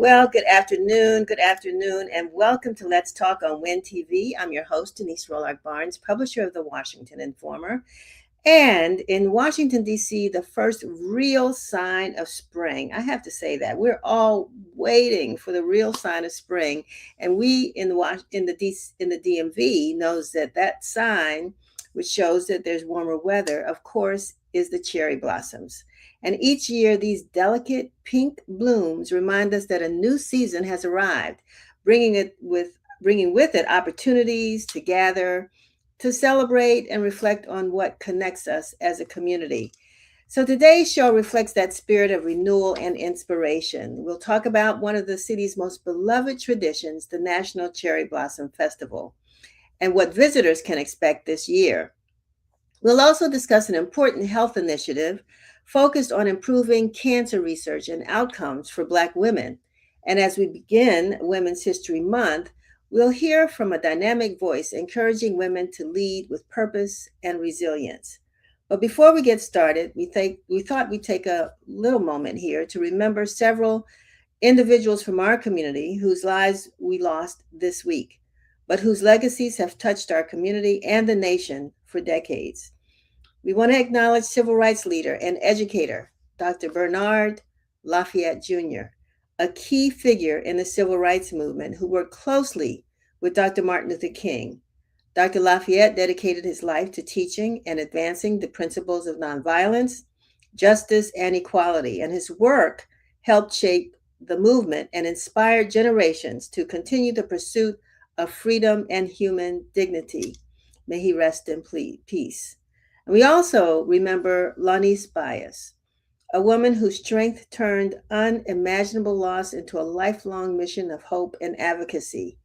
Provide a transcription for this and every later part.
Well, good afternoon, and welcome to Let's Talk on WIN TV. I'm your host, Denise Rollard Barnes, publisher of the Washington Informer. And in Washington, D.C., the first real sign of spring. I have to say that we're all waiting for the real sign of spring, and we in the DMV knows that sign, which shows that there's warmer weather, of course, is the cherry blossoms. And each year, these delicate pink blooms remind us that a new season has arrived, bringing with it opportunities to gather, to celebrate and reflect on what connects us as a community. So today's show reflects that spirit of renewal and inspiration. We'll talk about one of the city's most beloved traditions, the National Cherry Blossom Festival, and what visitors can expect this year. We'll also discuss an important health initiative focused on improving cancer research and outcomes for Black women. And as we begin Women's History Month, we'll hear from a dynamic voice encouraging women to lead with purpose and resilience. But before we get started, we thought we'd take a little moment here to remember several individuals from our community whose lives we lost this week, but whose legacies have touched our community and the nation for decades. We want to acknowledge civil rights leader and educator, Dr. Bernard Lafayette Jr., a key figure in the civil rights movement who worked closely with Dr. Martin Luther King. Dr. Lafayette dedicated his life to teaching and advancing the principles of nonviolence, justice, and equality, and his work helped shape the movement and inspired generations to continue the pursuit of freedom and human dignity. May he rest in peace. And we also remember Lonnie Bias, a woman whose strength turned unimaginable loss into a lifelong mission of hope and advocacy.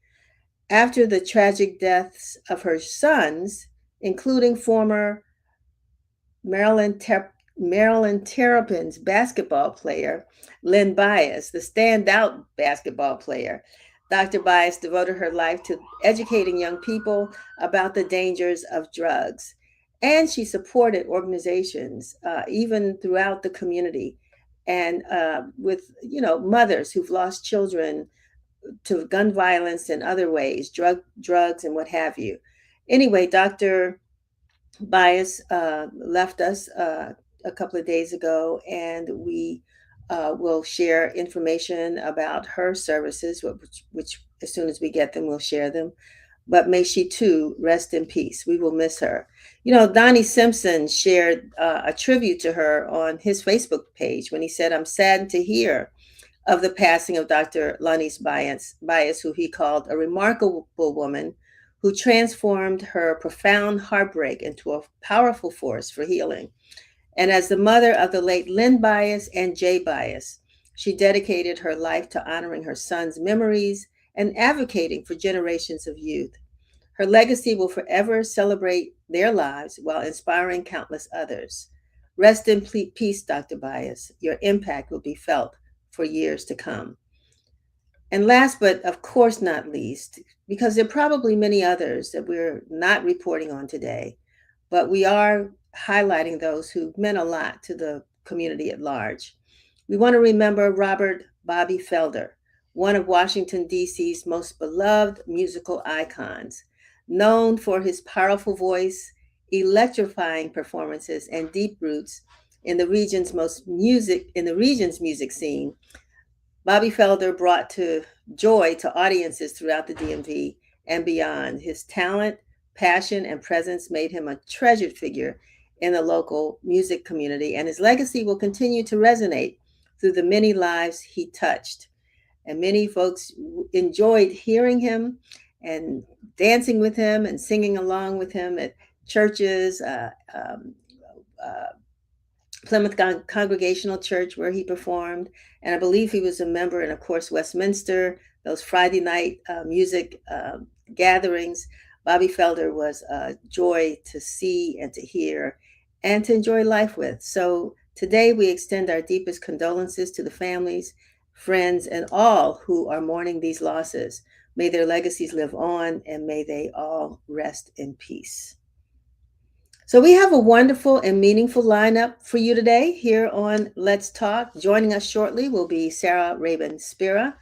After the tragic deaths of her sons, including former Maryland Terrapins basketball player Lynn Bias, the standout basketball player, Dr. Bias devoted her life to educating young people about the dangers of drugs. And she supported organizations even throughout the community, and with mothers who've lost children to gun violence and other ways, drugs and what have you. Anyway, Dr. Bias left us a couple of days ago, and we will share information about her services, which as soon as we get them, we'll share them. But may she too rest in peace. We will miss her. Donnie Simpson shared a tribute to her on his Facebook page when he said, "I'm saddened to hear of the passing of Dr. Lonnie Bias, who he called a remarkable woman who transformed her profound heartbreak into a powerful force for healing. And as the mother of the late Lynn Bias and Jay Bias, she dedicated her life to honoring her sons' memories and advocating for generations of youth. Her legacy will forever celebrate their lives while inspiring countless others. Rest in peace, Dr. Bias. Your impact will be felt for years to come." And last, but of course not least, because there are probably many others that we're not reporting on today, but we are highlighting those who meant a lot to the community at large. We want to remember Robert Bobby Felder, one of Washington, D.C.'s most beloved musical icons, known for his powerful voice, electrifying performances, and deep roots in the region's music scene. Bobby Felder brought joy to audiences throughout the DMV and beyond. His talent, passion, and presence made him a treasured figure in the local music community, and his legacy will continue to resonate through the many lives he touched. And many folks enjoyed hearing him and dancing with him and singing along with him at churches, Plymouth Congregational Church, where he performed. And I believe he was a member in, of course, Westminster, those Friday night music gatherings. Bobby Felder was a joy to see and to hear and to enjoy life with. So today we extend our deepest condolences to the families, friends, and all who are mourning these losses. May their legacies live on, and may they all rest in peace. So we have a wonderful and meaningful lineup for you today here on Let's Talk. Joining us shortly will be Sarah Rabin Spira,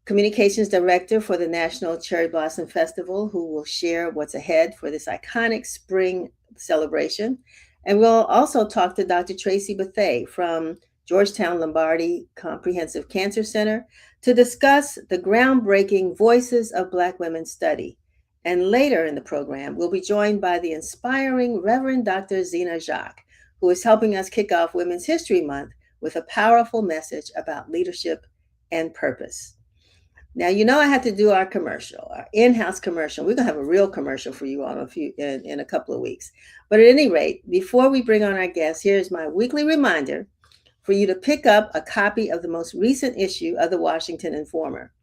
Communications Director for the National Cherry Blossom Festival, who will share what's ahead for this iconic spring celebration. And we'll also talk to Dr. Traci Bethea from Georgetown Lombardi Comprehensive Cancer Center to discuss the groundbreaking Voices of Black Women study. And later in the program, we'll be joined by the inspiring Reverend Dr. Zina Jacque, who is helping us kick off Women's History Month with a powerful message about leadership and purpose. Now, I had to do our commercial, our in-house commercial. We're gonna have a real commercial for you all in a couple of weeks. But at any rate, before we bring on our guests, here's my weekly reminder for you to pick up a copy of the most recent issue of the Washington Informer.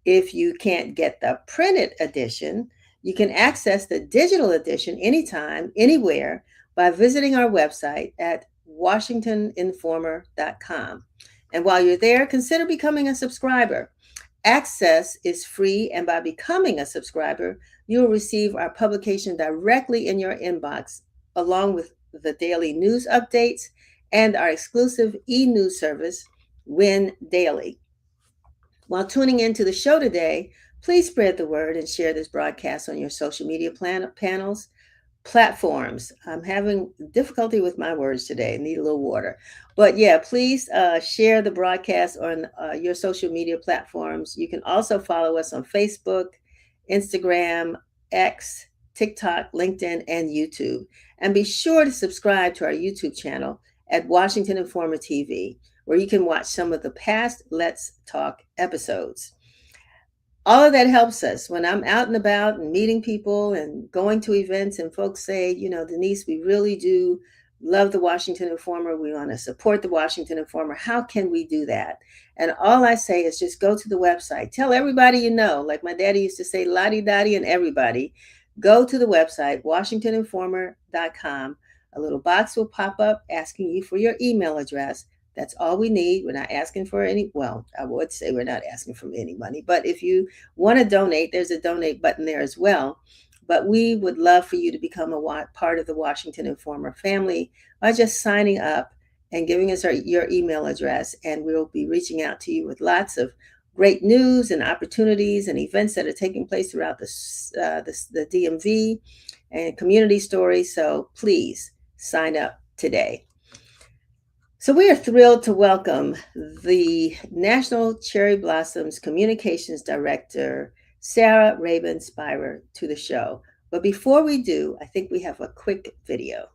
If you can't get the printed edition, you can access the digital edition anytime, anywhere by visiting our website at washingtoninformer.com. And while you're there, consider becoming a subscriber. Access is free, and by becoming a subscriber, you will receive our publication directly in your inbox, along with the daily news updates and our exclusive e-news service, Win Daily. While tuning into the show today, please spread the word and share this broadcast on your social media platforms. I'm having difficulty with my words today. I need a little water. But yeah, please share the broadcast on your social media platforms. You can also follow us on Facebook, Instagram, X, TikTok, LinkedIn, and YouTube. And be sure to subscribe to our YouTube channel at Washington Informer TV, where you can watch some of the past Let's Talk episodes. All of that helps us when I'm out and about and meeting people and going to events, and folks say, Denise, we really do love the Washington Informer. We want to support the Washington Informer. How can we do that? And all I say is just go to the website. Tell everybody you know, like my daddy used to say, lottie-dottie and everybody. Go to the website, washingtoninformer.com. A little box will pop up asking you for your email address. That's all we need. We're not asking for any, well, I would say we're not asking for any money, but if you want to donate, there's a donate button there as well. But we would love for you to become a part of the Washington Informer family by just signing up and giving us your email address, and we'll be reaching out to you with lots of great news and opportunities and events that are taking place throughout the DMV and community stories. So please sign up today. So we are thrilled to welcome the National Cherry Blossoms Communications Director, Sarah Rabin Spira, to the show. But before we do, I think we have a quick video.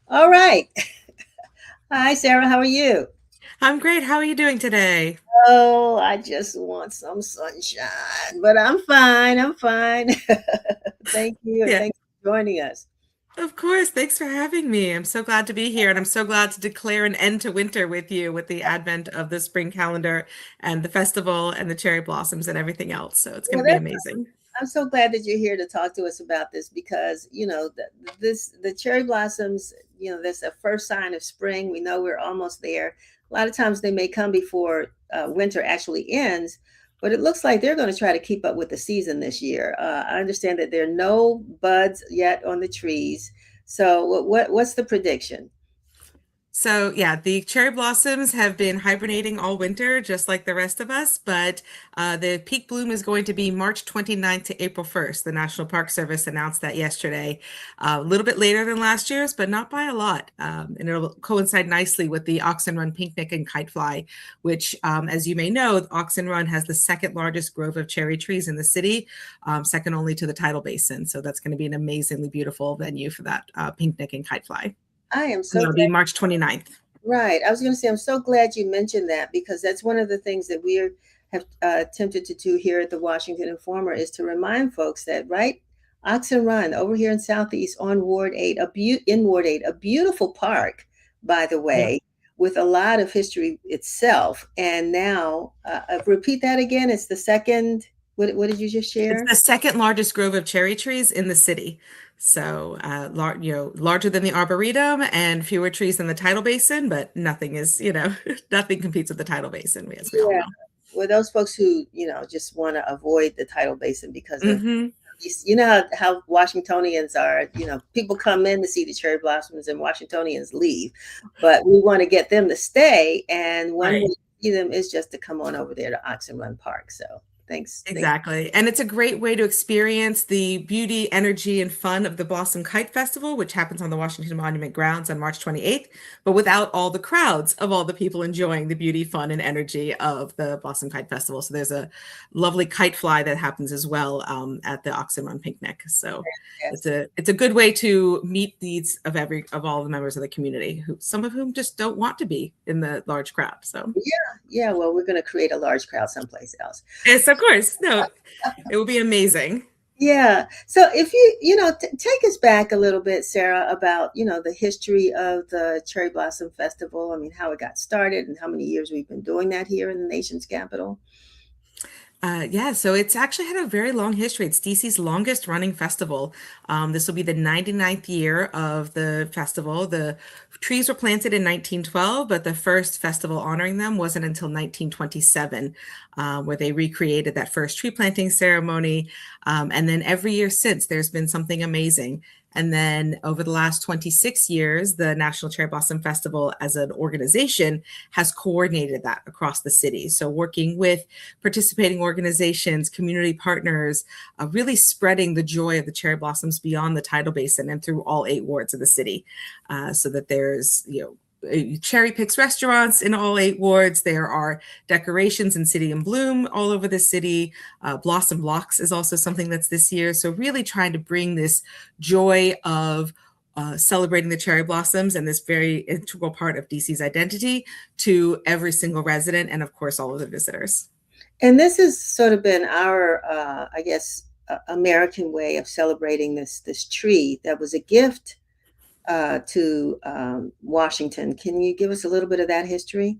All right. Hi, Sarah. How are you? I'm great. How are you doing today? Oh, I just want some sunshine, but I'm fine. I'm fine. Thank you. And Yeah, thanks for joining us. of course. Thanks for having me. I'm so glad to be here, and I'm so glad to declare an end to winter with you with the advent of the spring calendar and the festival and the cherry blossoms and everything else. So it's going Well, to be that's amazing. I'm so glad that you're here to talk to us about this because, the cherry blossoms, that's the first sign of spring. We know we're almost there. A lot of times they may come before winter actually ends, but it looks like they're going to try to keep up with the season this year. I understand that there are no buds yet on the trees. So what's the prediction? So, yeah, the cherry blossoms have been hibernating all winter, just like the rest of us, but the peak bloom is going to be March 29th to April 1st. The National Park Service announced that yesterday, a little bit later than last year's, but not by a lot. And it'll coincide nicely with the Oxen Run Picnic and Kite Fly, which, as you may know, Oxen Run has the second largest grove of cherry trees in the city, second only to the tidal basin. So that's going to be an amazingly beautiful venue for that picnic and Kite Fly. I am And so it'll be glad. March 29th. Right. I was going to say, I'm so glad you mentioned that because that's one of the things that we have attempted to do here at the Washington Informer is to remind folks that, right, Oxen Run over here in Southeast on Ward 8, in Ward 8, a beautiful park, by the Yeah. way, with a lot of history itself. And now, repeat that again. It's the second. What did you just It's share? the second largest grove of cherry trees in the city. So, larger than the Arboretum and fewer trees than the tidal basin, but nothing is, nothing competes with the tidal basin, as we all Yeah. know. Well, those folks who, just want to avoid the tidal basin because of, Hmm. how Washingtonians are, people come in to see the cherry blossoms and Washingtonians leave, but we want to get them to stay. And one way Right. to see them is just to come on over there to Oxen Run Park. So thanks. Thanks. Exactly. And it's a great way to experience the beauty, energy, and fun of the Blossom Kite Festival, which happens on the Washington Monument grounds on March 28th, but without all the crowds of all the people enjoying the beauty, fun, and energy of the Blossom Kite Festival. So there's a lovely kite fly that happens as well at the Oxen Run Picnic. So Yes. it's a good way to meet needs of all the members of the community, who some of whom just don't want to be in the large crowd. So Yeah. Yeah. Well, we're going to create a large crowd someplace else. yes, of course, no, it will be amazing. Yeah. So if you take us back a little bit, Sarah, about, the history of the Cherry Blossom Festival. I mean, how it got started and how many years we've been doing that here in the nation's capital. Yeah, so it's actually had a very long history. It's DC's longest running festival. This will be the 99th year of the festival. The trees were planted in 1912, but the first festival honoring them wasn't until 1927, where they recreated that first tree planting ceremony. And then every year since, there's been something amazing. And then over the last 26 years, the National Cherry Blossom Festival as an organization has coordinated that across the city. So working with participating organizations, community partners, really spreading the joy of the cherry blossoms beyond the tidal basin and through all 8 wards of the city, so that there's, Cherry Picks restaurants in all 8 wards. There are decorations in City in Bloom all over the city. Blossom Blocks is also something that's this year. So really trying to bring this joy of celebrating the cherry blossoms and this very integral part of DC's identity to every single resident and, of course, all of the visitors. And this has sort of been our, I guess, American way of celebrating this tree that was a gift to Washington. Can you give us a little bit of that history?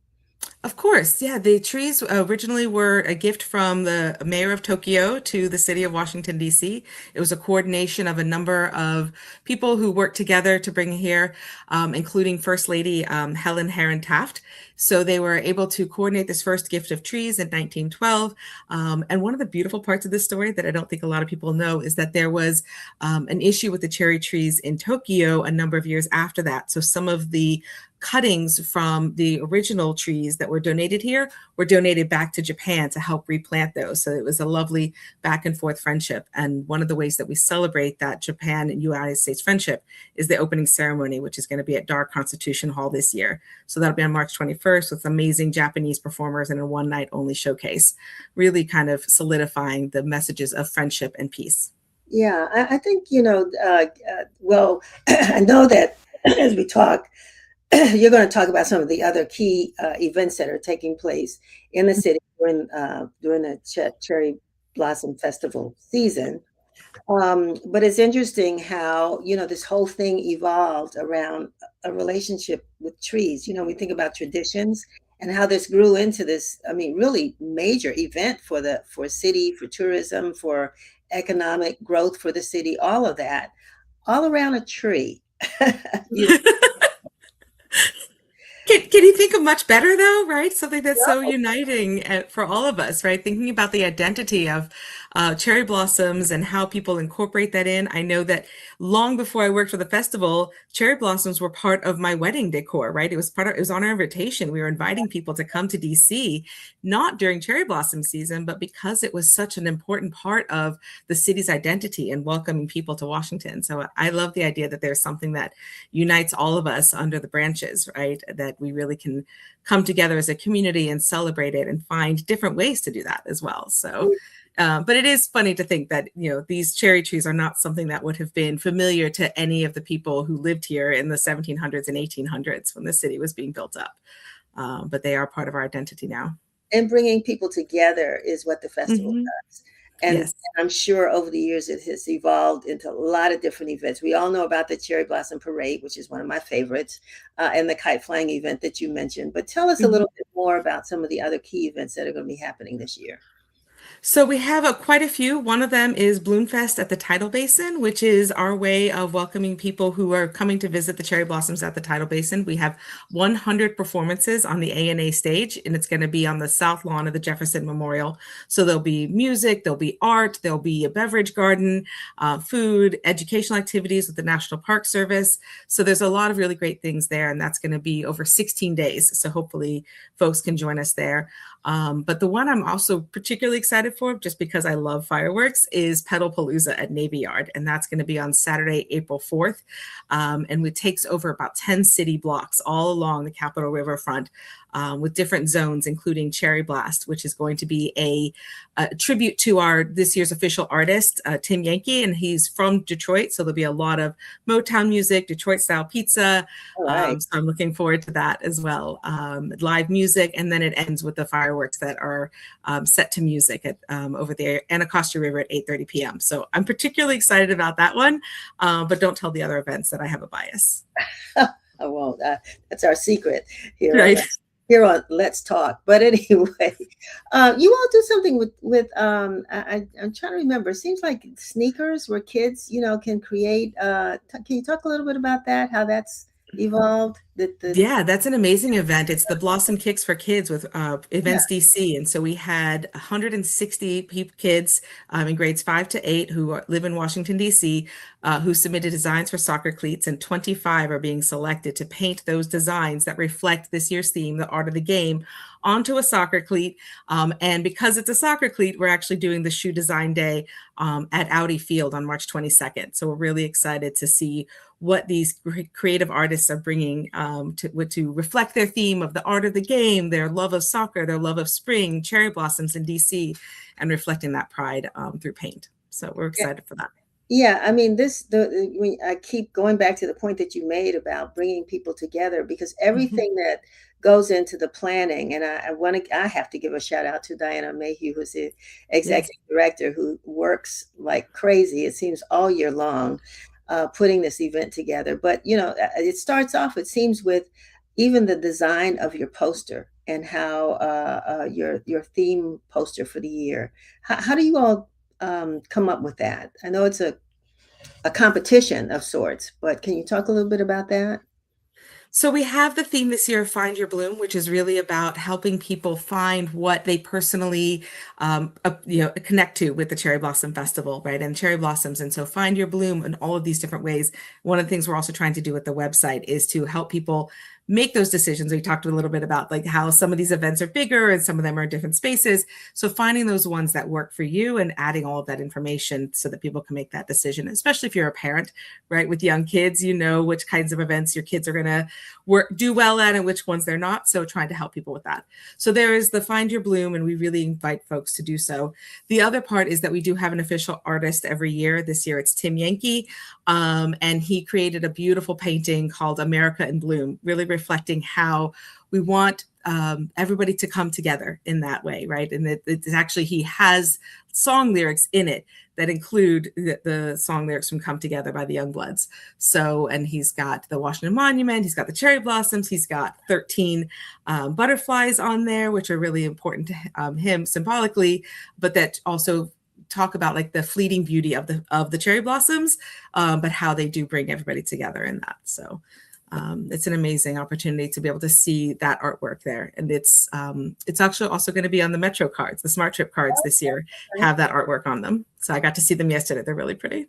Of course, yeah. The trees originally were a gift from the mayor of Tokyo to the city of Washington, D.C. It was a coordination of a number of people who worked together to bring here, including First Lady Helen Herron Taft. So they were able to coordinate this first gift of trees in 1912. And one of the beautiful parts of this story that I don't think a lot of people know is that there was an issue with the cherry trees in Tokyo a number of years after that. So some of the cuttings from the original trees that were donated here were donated back to Japan to help replant those. So it was a lovely back and forth friendship. And one of the ways that we celebrate that Japan and United States friendship is the opening ceremony, which is going to be at Dar Constitution Hall this year. So that'll be on March 21st with amazing Japanese performers and a one night only showcase, really kind of solidifying the messages of friendship and peace. Yeah, I think, well, I know that as we talk, you're going to talk about some of the other key events that are taking place in the city during the Cherry Blossom Festival season. But it's interesting how, this whole thing evolved around a relationship with trees. We think about traditions and how this grew into this, I mean, really major event for city, for tourism, for economic growth for the city, all of that, all around a tree. You Can you think of much better though, right? Something that's so uniting for all of us, right? Thinking about the identity of cherry blossoms and how people incorporate that in. I know that long before I worked for the festival, cherry blossoms were part of my wedding decor, right? It was on our invitation. We were inviting people to come to DC, not during cherry blossom season, but because it was such an important part of the city's identity and welcoming people to Washington. So I love the idea that there's something that unites all of us under the branches, right? That we really can come together as a community and celebrate it and find different ways to do that as well. So, but it is funny to think that, these cherry trees are not something that would have been familiar to any of the people who lived here in the 1700s and 1800s when the city was being built up. But they are part of our identity now. and bringing people together is what the festival Mhm. does. And Yes. I'm sure over the years it has evolved into a lot of different events. We all know about the Cherry Blossom Parade, which is one of my favorites, and the kite flying event that you mentioned. But tell us a Mhm. little bit more about some of the other key events that are going to be happening this year. So we have quite a few. One of them is Bloomfest at the Tidal Basin, which is our way of welcoming people who are coming to visit the cherry blossoms at the Tidal Basin. We have 100 performances on the A&A stage, and it's going to be on the south lawn of the Jefferson Memorial. So there'll be music, there'll be art, there'll be a beverage garden, food, educational activities with the National Park Service. So there's a lot of really great things there, and that's going to be over 16 days. So hopefully folks can join us there. But the one I'm also particularly excited for, just because I love fireworks, is Pedalpalooza at Navy Yard. And that's going to be on Saturday, April 4th. And it takes over about 10 city blocks all along the Capitol Riverfront, with different zones, including Cherry Blast, which is going to be a tribute to our this year's official artist, Tim Yankee. And he's from Detroit. So there'll be a lot of Motown music, Detroit style pizza. All right. So I'm looking forward to that as well. Live music, and then it ends with the fireworks that are set to music at over the Anacostia River at 8:30 p.m. So I'm particularly excited about that one, but don't tell the other events that I have a bias. I won't. That's our secret here on Right. Let's Talk. But anyway, you all do something with I'm trying to remember. It seems like sneakers where kids, can create. Can you talk a little bit about that? How that's evolved? The Yeah, that's an amazing event. It's the Blossom Kicks for Kids with Yeah. Events DC. And so we had 160 kids in grades 5 to 8 who live in Washington, DC, who submitted designs for soccer cleats, and 25 are being selected to paint those designs that reflect this year's theme, the art of the game, onto a soccer cleat. And because it's a soccer cleat, we're actually doing the shoe design day at Audi Field on March 22nd. So we're really excited to see what these creative artists are bringing to reflect their theme of the art of the game, their love of soccer, their love of spring, cherry blossoms in DC, and reflecting that pride through paint. So we're excited for that. Yeah, I mean, I keep going back to the point that you made about bringing people together, because Mhm. everything that goes into the planning, and I have to give a shout out to Diana Mayhew, who's the Yes. executive director, who works like crazy. It seems all year long, putting this event together. But it starts off, it seems, with even the design of your poster and how your theme poster for the year. How do you all come up with that? I know it's a competition of sorts, but can you talk a little bit about that? So we have the theme this year, Find Your Bloom, which is really about helping people find what they personally, connect to with the Cherry Blossom Festival, right? And cherry blossoms. And so Find Your Bloom in all of these different ways. One of the things we're also trying to do with the website is to help people make those decisions. We talked a little bit about like how some of these events are bigger and some of them are in different spaces. So finding those ones that work for you and adding all of that information so that people can make that decision, especially if you're a parent, right? With young kids, you know which kinds of events your kids are going to do well at and which ones they're not. So trying to help people with that. So there is the Find Your Bloom, and we really invite folks to do so. The other part is that we do have an official artist every year. This year it's Tim Yankee, and he created a beautiful painting called America in Bloom, really reflecting how we want everybody to come together in that way, right? And it's actually, he has song lyrics in it that include the song lyrics from Come Together by the Youngbloods. So, and he's got the Washington Monument, he's got the cherry blossoms, he's got 13 butterflies on there, which are really important to him symbolically, but that also talk about like the fleeting beauty of the cherry blossoms, but how they do bring everybody together in that. So it's an amazing opportunity to be able to see that artwork there. And it's actually also going to be on the Metro cards, the Smart Trip cards this year have that artwork on them. So I got to see them yesterday. They're really pretty.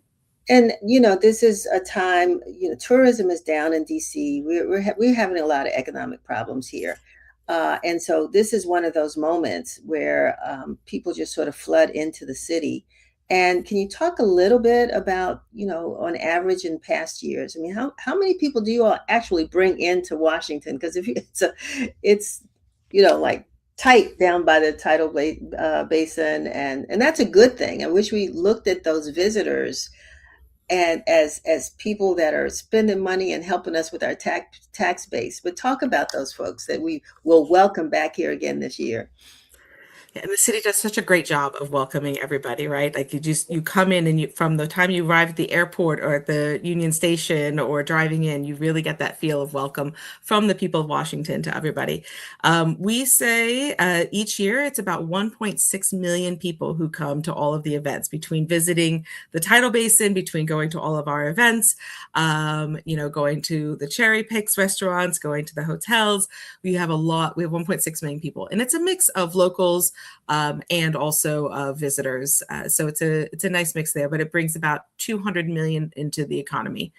And this is a time, tourism is down in DC. We're having a lot of economic problems here. And so this is one of those moments where people just sort of flood into the city. And can you talk a little bit about, on average in past years? I mean, how many people do you all actually bring into Washington? Because if it's like tight down by the basin, and that's a good thing. I wish we looked at those visitors and as people that are spending money and helping us with our tax base. But talk about those folks that we will welcome back here again this year. Yeah, and the city does such a great job of welcoming everybody, right? Like you come in and you from the time you arrive at the airport or at the Union Station or driving in, you really get that feel of welcome from the people of Washington to everybody. We say each year it's about 1.6 million people who come to all of the events between visiting the tidal basin, between going to all of our events, going to the Cherry Picks restaurants, going to the hotels. We have 1.6 million people, and it's a mix of locals and also visitors. So it's a nice mix there, but it brings about 200 million into the economy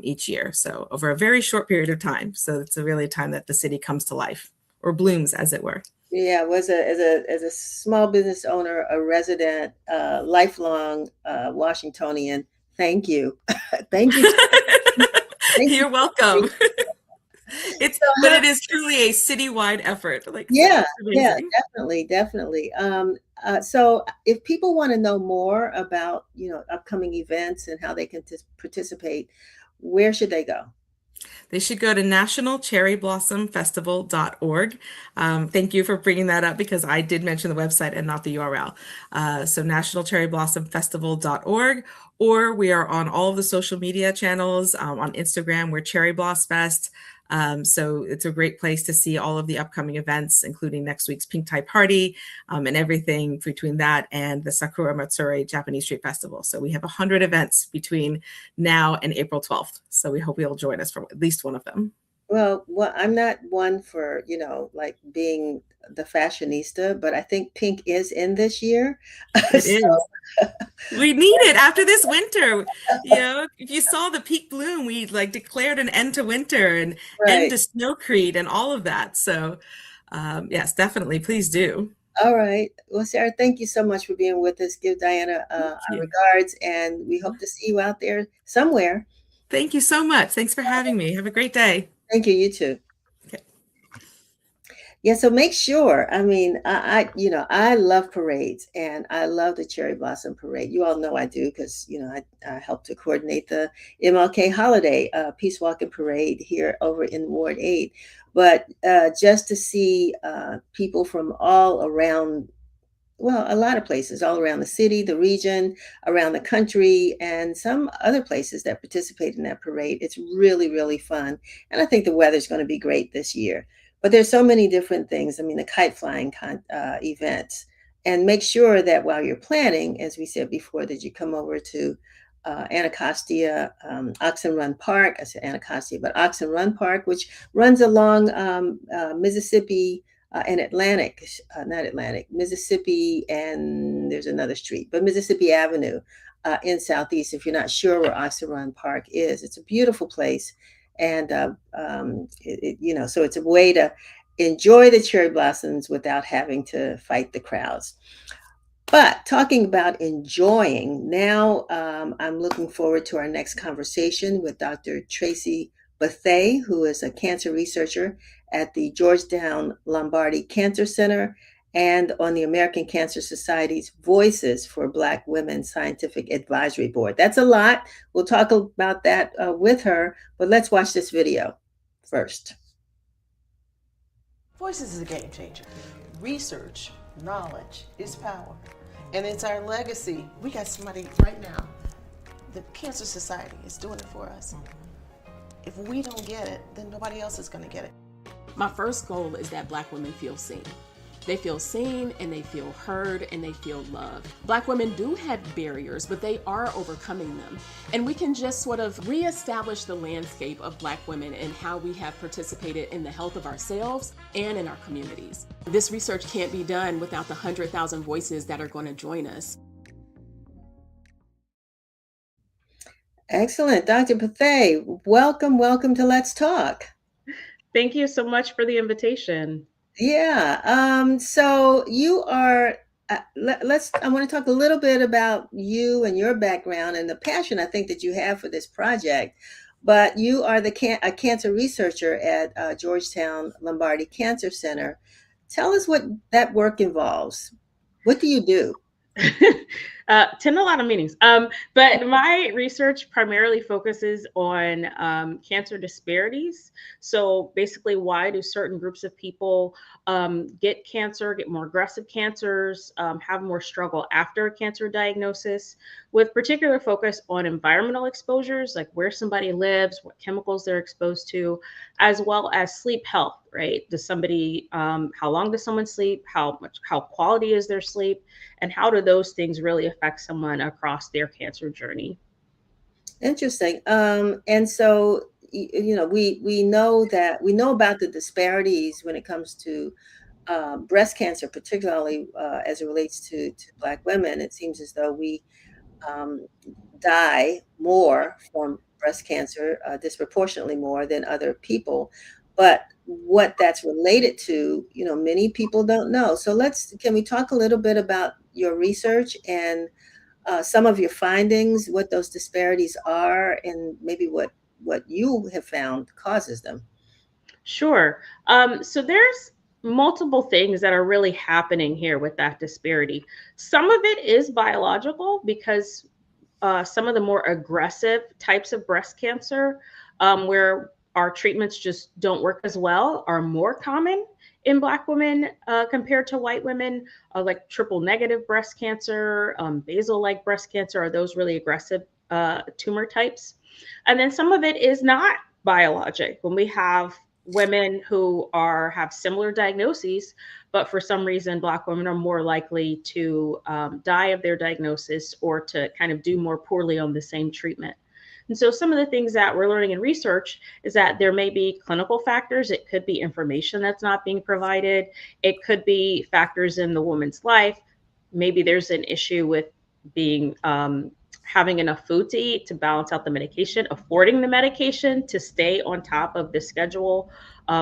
each year. So over a very short period of time. So it's really a time that the city comes to life or blooms, as it were. Yeah, was as a small business owner, a resident, lifelong Washingtonian. Thank you, thank you, thank you. You're welcome. So But how, it is truly a citywide effort. Like, so yeah, it's yeah, amazing. definitely, definitely. So if people want to know more about, upcoming events and how they can participate, where should they go? They should go to nationalcherryblossomfestival.org. Thank you for bringing that up because I did mention the website and not the URL. So nationalcherryblossomfestival.org, or we are on all of the social media channels. On Instagram, we're Cherry Bloss Fest. So it's a great place to see all of the upcoming events, including next week's Pink Tie Party and everything between that and the Sakura Matsuri Japanese Street Festival. So we have 100 events between now and April 12th. So we hope you'll join us for at least one of them. Well, I'm not one for, like being the fashionista, but I think pink is in this year. It So, is. We need it after this winter. If you saw the peak bloom, we like declared an end to winter and end right. to snowcrete and all of that. So, yes, definitely, please do. All right. Well, Sarah, thank you so much for being with us. Give Diana Thank our you. regards, and we hope to see you out there somewhere. Thank you so much. Thanks for having me. Have a great day. Thank you. You too. Okay. Yeah, so make sure. I mean, I love parades and I love the Cherry Blossom Parade. You all know I do because, I help to coordinate the MLK Holiday Peace Walking Parade here over in Ward 8. But just to see people from all around, well, a lot of places all around the city, the region, around the country, and some other places that participate in that parade. It's really, really fun. And I think the weather's going to be great this year. But there's so many different things. I mean, the kite flying events. And make sure that while you're planning, as we said before, that you come over to Anacostia, Oxen Run Park. I said Anacostia, but Oxen Run Park, which runs along Mississippi and not Atlantic, Mississippi, and there's another street, but Mississippi Avenue in Southeast. If you're not sure where Oxyron Park is, it's a beautiful place. And, so it's a way to enjoy the cherry blossoms without having to fight the crowds. But talking about enjoying, now I'm looking forward to our next conversation with Dr. Traci Bethea, who is a cancer researcher at the Georgetown Lombardi Cancer Center and on the American Cancer Society's Voices for Black Women Scientific Advisory Board. That's a lot. We'll talk about that with her, but let's watch this video first. Voices is a game changer. Research, knowledge is power. And it's our legacy. We got somebody right now. The Cancer Society is doing it for us. If we don't get it, then nobody else is going to get it. My first goal is that Black women feel seen. They feel seen and they feel heard and they feel loved. Black women do have barriers, but they are overcoming them. And we can just sort of reestablish the landscape of Black women and how we have participated in the health of ourselves and in our communities. This research can't be done without the 100,000 voices that are going to join us. Excellent. Dr. Bethea, welcome to Let's Talk. Thank you so much for the invitation. Yeah. So you are, I want to talk a little bit about you and your background and the passion I think that you have for this project. But you are a cancer researcher at Georgetown Lombardi Cancer Center. Tell us what that work involves. What do you do? Attend a lot of meetings. But my research primarily focuses on cancer disparities. So basically, why do certain groups of people get cancer, get more aggressive cancers, have more struggle after a cancer diagnosis, with particular focus on environmental exposures, like where somebody lives, what chemicals they're exposed to, as well as sleep health, right? Does somebody, how long does someone sleep? How quality is their sleep? And how do those things really affect someone across their cancer journey? Interesting. And so, we know that we know about the disparities when it comes to breast cancer, particularly as it relates to Black women. It seems as though we um, die more from breast cancer, disproportionately more than other people. But what that's related to, many people don't know. So can we talk a little bit about your research and some of your findings, what those disparities are, and maybe what you have found causes them? Sure. So there's multiple things that are really happening here with that disparity. Some of it is biological because some of the more aggressive types of breast cancer, where our treatments just don't work as well, are more common in Black women compared to white women, like triple negative breast cancer, basal like breast cancer, are those really aggressive tumor types. And then some of it is not biologic. When we have women who have similar diagnoses, but for some reason, Black women are more likely to die of their diagnosis or to kind of do more poorly on the same treatment. And so, some of the things that we're learning in research is that there may be clinical factors. It could be information that's not being provided. It could be factors in the woman's life. Maybe there's an issue with being having enough food to eat to balance out the medication, affording the medication to stay on top of the schedule,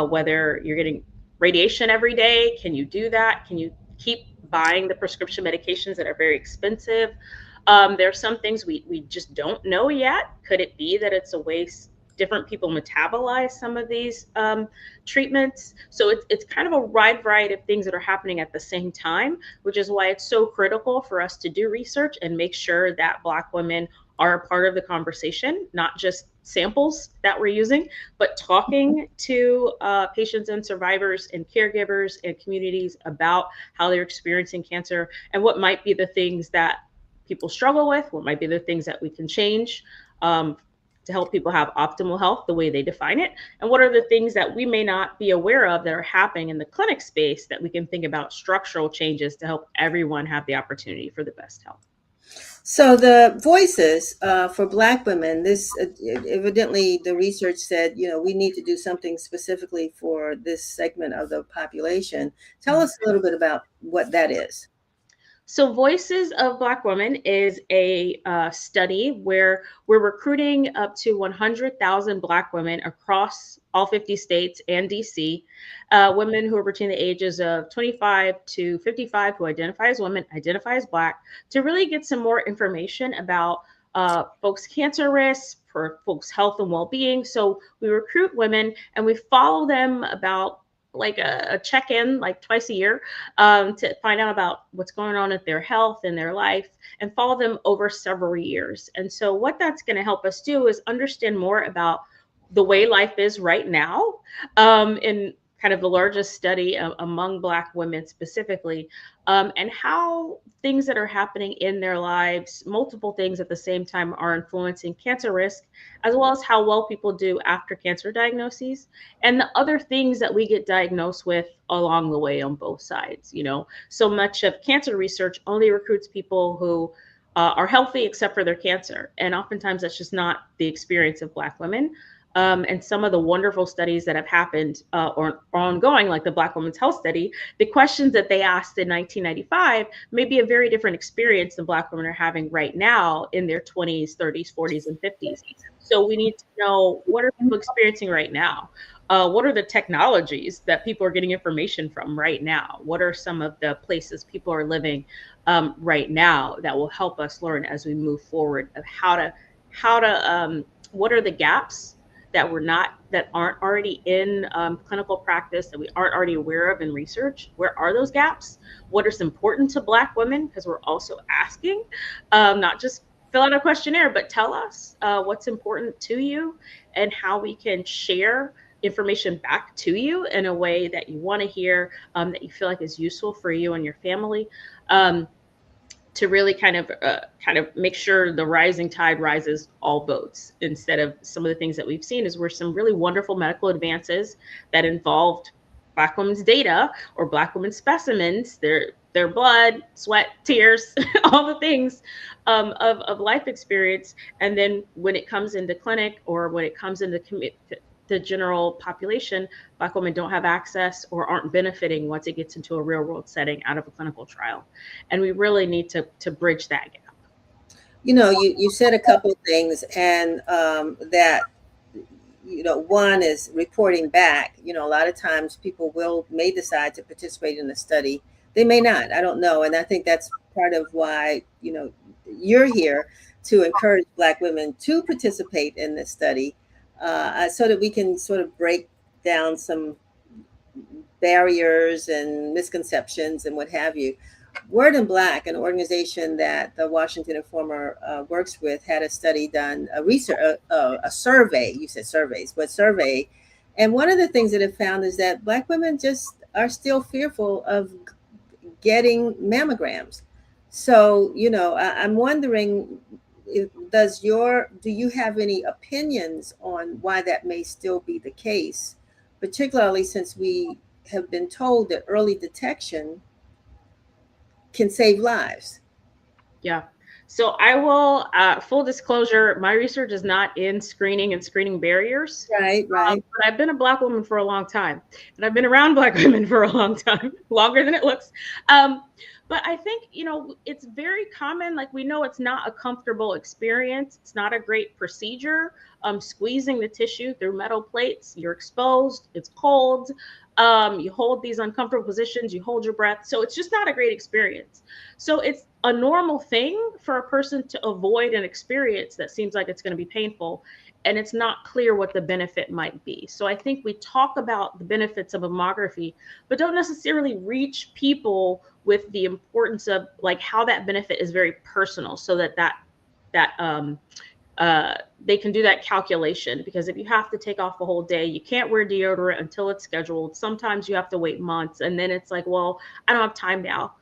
whether you're getting radiation every day. Can you do that? Can you keep buying the prescription medications that are very expensive? There are some things we just don't know yet. Could it be that it's a waste? Different people metabolize some of these treatments. So it's kind of a wide variety of things that are happening at the same time, which is why it's so critical for us to do research and make sure that Black women are a part of the conversation, not just samples that we're using, but talking to patients and survivors and caregivers and communities about how they're experiencing cancer and what might be the things that people struggle with, what might be the things that we can change um, to help people have optimal health the way they define it, and what are the things that we may not be aware of that are happening in the clinic space that we can think about structural changes to help everyone have the opportunity for the best health. So the voices for Black women, this evidently the research said, we need to do something specifically for this segment of the population. Tell us a little bit about what that is. So, Voices of Black Women is a study where we're recruiting up to 100,000 Black women across all 50 states and DC, women who are between the ages of 25 to 55 who identify as women, identify as Black, to really get some more information about folks' cancer risks, for folks' health and well being. So, we recruit women and we follow them about like a check-in like twice a year to find out about what's going on with their health and their life and follow them over several years. And so what that's going to help us do is understand more about the way life is right now in kind of the largest study among Black women specifically, and how things that are happening in their lives, multiple things at the same time, are influencing cancer risk, as well as how well people do after cancer diagnoses and the other things that we get diagnosed with along the way on both sides. So much of cancer research only recruits people who are healthy except for their cancer, and oftentimes that's just not the experience of Black women. And some of the wonderful studies that have happened or are ongoing, like the Black Women's Health Study, the questions that they asked in 1995 may be a very different experience than Black women are having right now in their 20s, 30s, 40s, and 50s. So we need to know, what are people experiencing right now? What are the technologies that people are getting information from right now? What are some of the places people are living right now that will help us learn as we move forward of how to what are the gaps that aren't already in clinical practice, that we aren't already aware of in research? Where are those gaps? What is important to Black women? Because we're also asking, not just fill out a questionnaire, but tell us what's important to you and how we can share information back to you in a way that you want to hear, that you feel like is useful for you and your family. To really kind of make sure the rising tide rises all boats, instead of some of the things that we've seen is where some really wonderful medical advances that involved Black women's data or Black women's specimens, their blood, sweat, tears, all the things of life experience. And then when it comes into clinic, or when it comes into the general population, Black women don't have access or aren't benefiting once it gets into a real world setting out of a clinical trial. And we really need to bridge that gap. You said a couple of things, and that one is reporting back. A lot of times people may decide to participate in the study, they may not, I don't know. And I think that's part of why you're here, to encourage Black women to participate in this study, so that we can sort of break down some barriers and misconceptions and what have you. Word in Black, an organization that the Washington Informer works with, had a study done, a survey. You said surveys, but survey. And one of the things that it found is that Black women just are still fearful of getting mammograms. So, I'm wondering, do you have any opinions on why that may still be the case, particularly since we have been told that early detection can save lives? Yeah. So I will, full disclosure, my research is not in screening and screening barriers. Right. But I've been a Black woman for a long time, and I've been around Black women for a long time, longer than it looks. But I think, it's very common. Like, we know it's not a comfortable experience. It's not a great procedure. Squeezing the tissue through metal plates, you're exposed, it's cold. You hold these uncomfortable positions, you hold your breath. So it's just not a great experience. So it's a normal thing for a person to avoid an experience that seems like it's going to be painful, and it's not clear what the benefit might be. So I think we talk about the benefits of mammography, but don't necessarily reach people with the importance of, like, how that benefit is very personal, so that they can do that calculation. Because if you have to take off a whole day, you can't wear deodorant until it's scheduled. Sometimes you have to wait months, and then it's like, well, I don't have time now.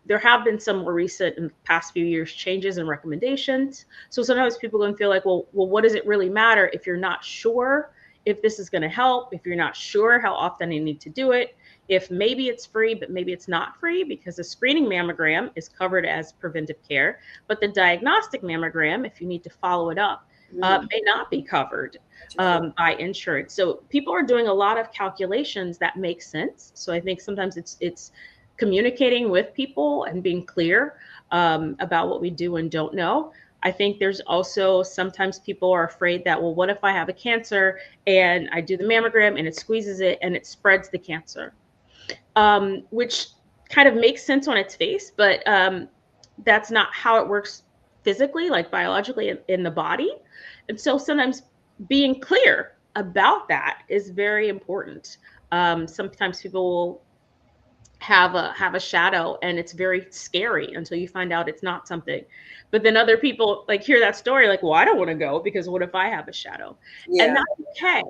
There have been some more recent, in the past few years, changes and recommendations. So sometimes people can feel like, well, what does it really matter if you're not sure if this is going to help, if you're not sure how often you need to do it, if maybe it's free, but maybe it's not free, because a screening mammogram is covered as preventive care, but the diagnostic mammogram, if you need to follow it up, may not be covered by insurance. So people are doing a lot of calculations that make sense. So I think sometimes it's communicating with people and being clear about what we do and don't know. I think there's also sometimes people are afraid that, well, what if I have a cancer and I do the mammogram and it squeezes it and it spreads the cancer, which kind of makes sense on its face, but that's not how it works physically, like biologically in the body. And so sometimes being clear about that is very important. Sometimes people will have a shadow, and it's very scary until you find out it's not something. But then other people, like, hear that story, like, well, I don't want to go because what if I have a shadow? Yeah. And that's okay.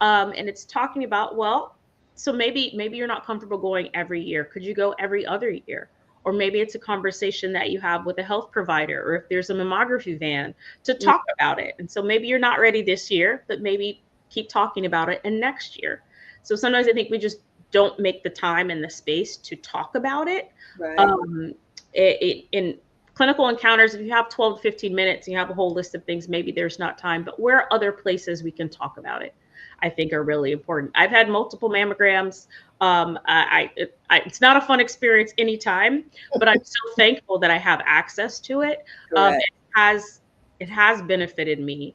And it's talking about, well, so maybe you're not comfortable going every year. Could you go every other year? Or maybe it's a conversation that you have with a health provider, or if there's a mammography van, to talk about it. And so maybe you're not ready this year, but maybe keep talking about it and next year. So sometimes I think we just don't make the time and the space to talk about it. Right. In clinical encounters, if you have 12 to 15 minutes and you have a whole list of things, maybe there's not time, but where are other places we can talk about it, I think are really important. I've had multiple mammograms. It's not a fun experience anytime, but I'm so thankful that I have access to it. It has benefited me.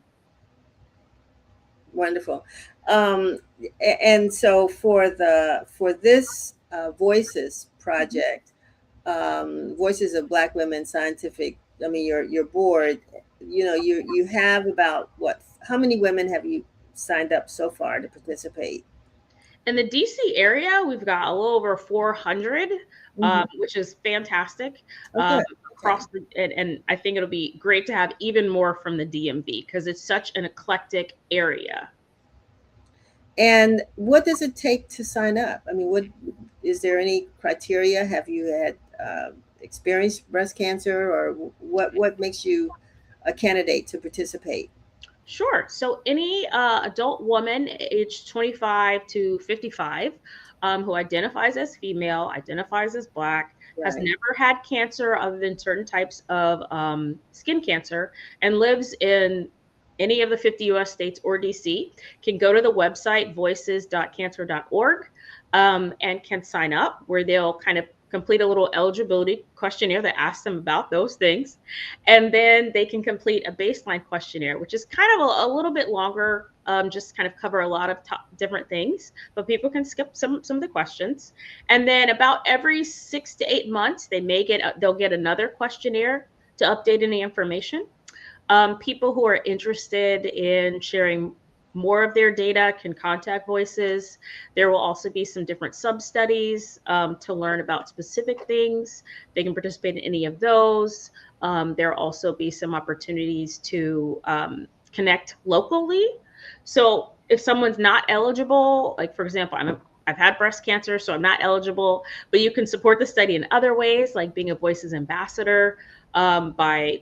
Wonderful. And so for this Voices project, Voices of Black Women Scientific, I mean, your board, you have about how many women have you signed up so far to participate? In the DC area, we've got a little over 400, which is fantastic. Oh, good. Okay. Across and I think it'll be great to have even more from the DMV because it's such an eclectic area. And what does it take to sign up? I mean, what is there any criteria? Have you had experienced breast cancer, or what makes you a candidate to participate? Sure. So any adult woman aged 25 to 55 who identifies as female, identifies as Black, has Right. never had cancer other than certain types of skin cancer, and lives in any of the 50 US states or DC can go to the website voices.cancer.org and can sign up where they'll kind of complete a little eligibility questionnaire that asks them about those things. And then they can complete a baseline questionnaire, which is kind of a little bit longer, just kind of cover a lot of different things, but people can skip some of the questions. And then about every 6 to 8 months, they'll get another questionnaire to update any information. People who are interested in sharing more of their data can contact Voices. There will also be some different sub studies to learn about specific things. They can participate in any of those. There will also be some opportunities to connect locally. So if someone's not eligible, like for example, I've had breast cancer, so I'm not eligible, but you can support the study in other ways, like being a Voices ambassador by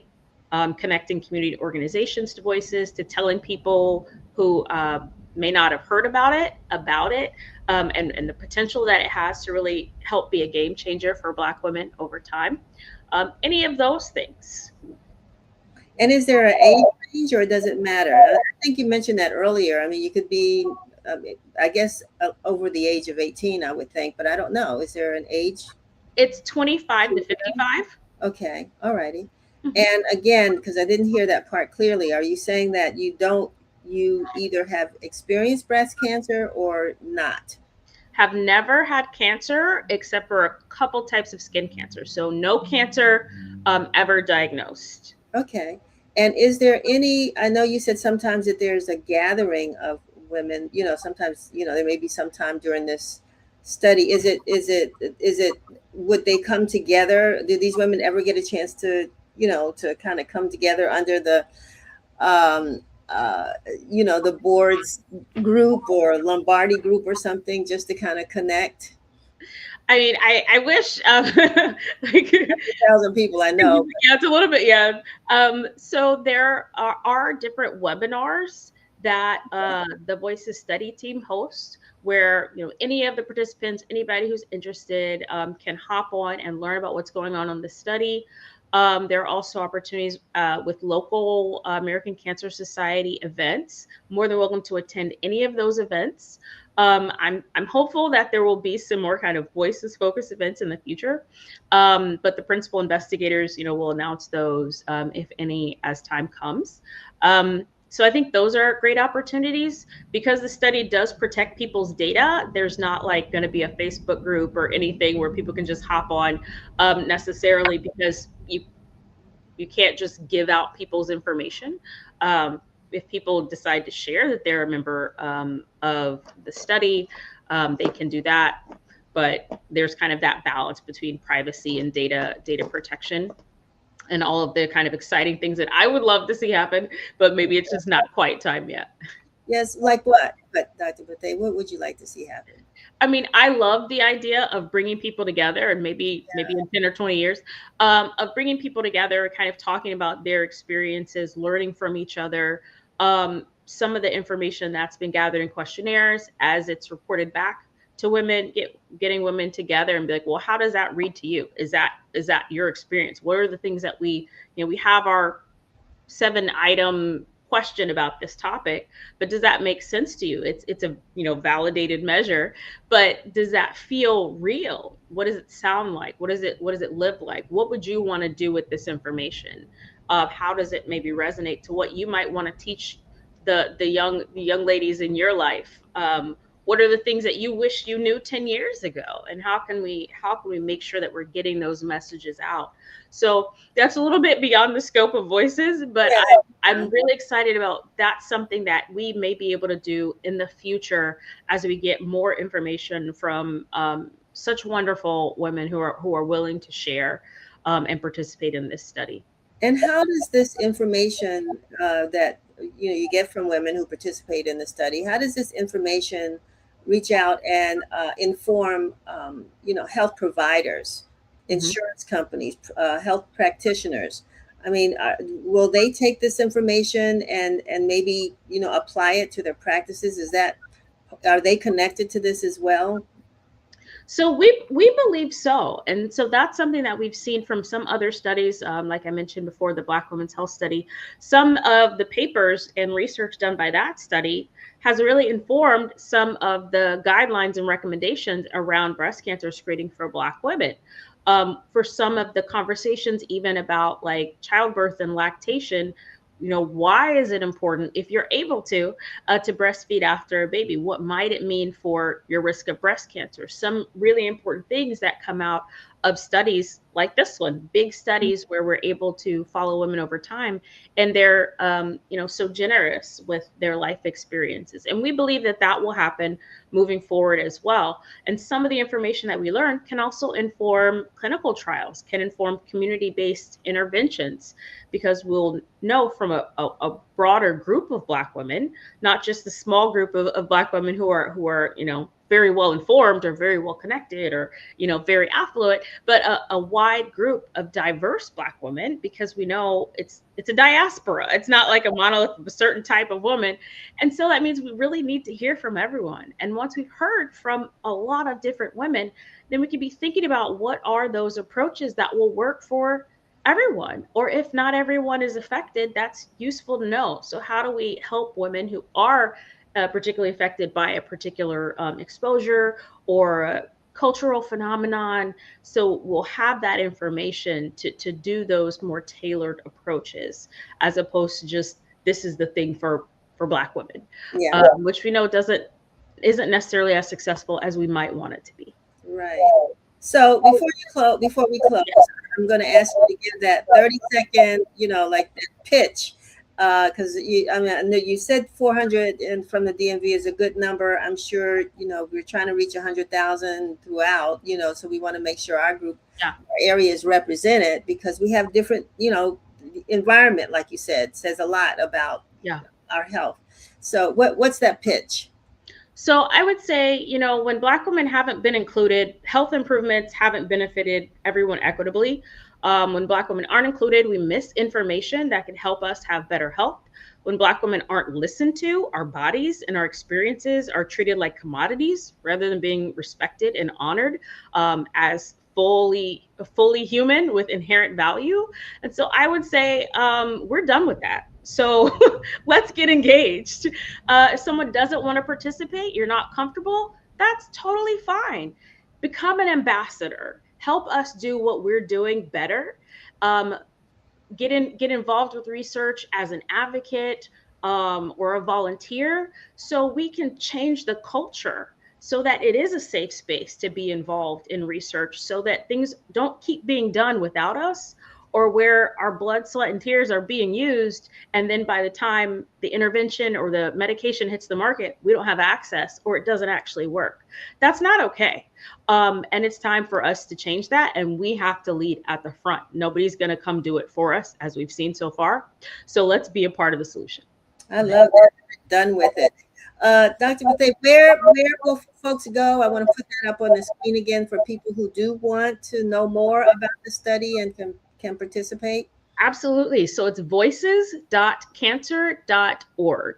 connecting community organizations to Voices, to telling people who may not have heard about it, and the potential that it has to really help be a game changer for Black women over time. Any of those things. And is there an age range, or does it matter? I think you mentioned that earlier. I mean, you could be, I guess, over the age of 18, I would think, but I don't know. Is there an age? It's 25 to 55. Okay, all righty. Mhm. And again, because I didn't hear that part clearly, are you saying that you either have experienced breast cancer or not? Have never had cancer except for a couple types of skin cancer. So no cancer ever diagnosed. Okay. And is there any, I know you said sometimes that there's a gathering of women, sometimes, there may be some time during this study. Is it, would they come together? Do these women ever get a chance to kind of come together under um, the board's group or Lombardi group or something, just to kind of connect? I mean, I wish like 1,000 people, I know. yeah, it's a little bit, yeah. So there are different webinars that the Voices study team hosts, where any of the participants, anybody who's interested, can hop on and learn about what's going on the study. There are also opportunities with local American Cancer Society events. More than welcome to attend any of those events. I'm hopeful that there will be some more kind of Voices focused events in the future, but the principal investigators, will announce those if any as time comes. So I think those are great opportunities because the study does protect people's data. There's not like going to be a Facebook group or anything where people can just hop on necessarily, because you can't just give out people's information. If people decide to share that they're a member of the study, they can do that. But there's kind of that balance between privacy and data protection, and all of the kind of exciting things that I would love to see happen, but maybe it's just not quite time yet. Yes, like what? But Dr. Bethea, what would you like to see happen? I mean, I love the idea of bringing people together, and maybe in 10 or 20 years, of bringing people together, kind of talking about their experiences, learning from each other. Some of the information that's been gathered in questionnaires, as it's reported back to women, getting women together and be like, well, how does that read to you? Is that your experience? What are the things that we have our 7-item question about this topic, but does that make sense to you? It's a validated measure, but does that feel real? What does it sound like? What does it live like? What would you want to do with this information? How does it maybe resonate to what you might want to teach the young ladies in your life? what are the things that you wish you knew 10 years ago, and how can we make sure that we're getting those messages out? So that's a little bit beyond the scope of voices, but I'm really excited about that's something that we may be able to do in the future as we get more information from such wonderful women who are willing to share and participate in this study. And how does this information that you get from women who participate in the study, how does this information reach out and inform health providers, Mhm. insurance companies, health practitioners? I mean, will they take this information and maybe apply it to their practices? Are they connected to this as well? So we believe so, and so that's something that we've seen from some other studies, like I mentioned before, the Black Women's Health Study. Some of the papers and research done by that study has really informed some of the guidelines and recommendations around breast cancer screening for Black women. For some of the conversations, even about like childbirth and lactation, why is it important if you're able to breastfeed after a baby? What might it mean for your risk of breast cancer? Some really important things that come out of studies like this one, big studies where we're able to follow women over time, and they're so generous with their life experiences. And we believe that that will happen moving forward as well. And some of the information that we learn can also inform clinical trials, can inform community-based interventions, because we'll know from a broader group of Black women, not just the small group of Black women who are very well informed or very well connected or very affluent, but a wide group of diverse Black women, because we know it's a diaspora. It's not like a monolith of a certain type of woman. And so that means we really need to hear from everyone. And once we've heard from a lot of different women, then we can be thinking about what are those approaches that will work for everyone, or if not everyone is affected, that's useful to know. So how do we help women who are particularly affected by a particular exposure or a cultural phenomenon? So we'll have that information to do those more tailored approaches, as opposed to just this is the thing for Black women, Yeah, which we know isn't necessarily as successful as we might want it to be. right. So before we close, I'm going to ask you to give that 30-second, like that pitch, because I mean, I know you said 400 and from the DMV is a good number. I'm sure we're trying to reach 100,000 throughout, so we want to make sure our group, Yeah. our area is represented, because we have different, environment, like you said, says a lot about Yeah. our health. So what's that pitch? So I would say, when Black women haven't been included, health improvements haven't benefited everyone equitably. When Black women aren't included, we miss information that can help us have better health. When Black women aren't listened to, our bodies and our experiences are treated like commodities rather than being respected and honored as fully human with inherent value. And so I would say we're done with that. So let's get engaged. If someone doesn't want to participate, you're not comfortable, that's totally fine. Become an ambassador. Help us do what we're doing better. Um, get involved with research as an advocate or a volunteer, so we can change the culture so that it is a safe space to be involved in research, so that things don't keep being done without us, or where our blood, sweat, and tears are being used, and then by the time the intervention or the medication hits the market, we don't have access or it doesn't actually work. That's not okay. And it's time for us to change that. And we have to lead at the front. Nobody's going to come do it for us, as we've seen so far. So let's be a part of the solution. I love that. Done with it. Dr. Bethea, where will folks go? I want to put that up on the screen again for people who do want to know more about the study and can participate. Absolutely. So it's voices.cancer.org.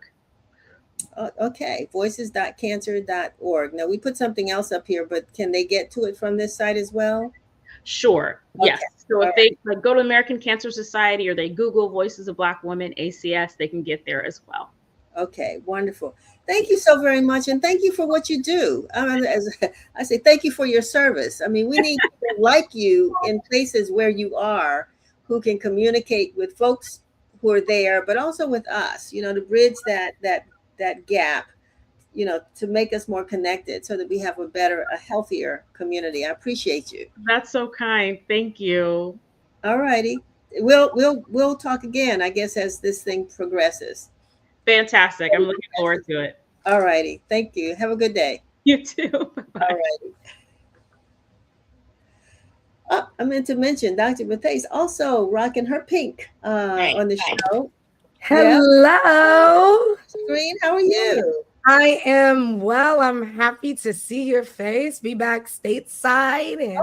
Okay, voices.cancer.org. Now, we put something else up here, but can they get to it from this site as well? Sure. Yes. Okay. So if All they go to American Cancer Society or they Google Voices of Black Women, ACS, they can get there as well. Okay, wonderful. Thank you so very much. And thank you for what you do. I mean, as I say, thank you for your service. I mean, we need people like you in places where you are, who can communicate with folks who are there, but also with us, to bridge that gap, to make us more connected so that we have a healthier community. I appreciate you. That's so kind. Thank you. All righty. We'll talk again, I guess, as this thing progresses. Fantastic. I'm looking forward to it. All righty. Thank you. Have a good day. You too. All Bye-bye. righty. Oh, I meant to mention Dr. Bethea is also rocking her pink on the show. Yeah. Hello. Screen, how are you? I am well. I'm happy to see your face, be back stateside and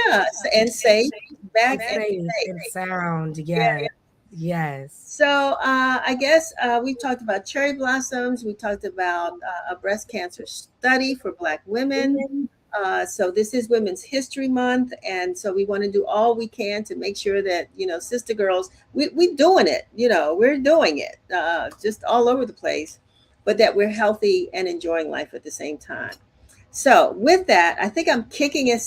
Yeah, and safe, back and safe and safe. sound. Yeah. Yes. Yes. So I guess we've talked about cherry blossoms. We talked about a breast cancer study for Black women. So this is Women's History Month, and so we want to do all we can to make sure that sister girls, we doing it. We're doing it just all over the place, but that we're healthy and enjoying life at the same time. So with that, I think I'm kicking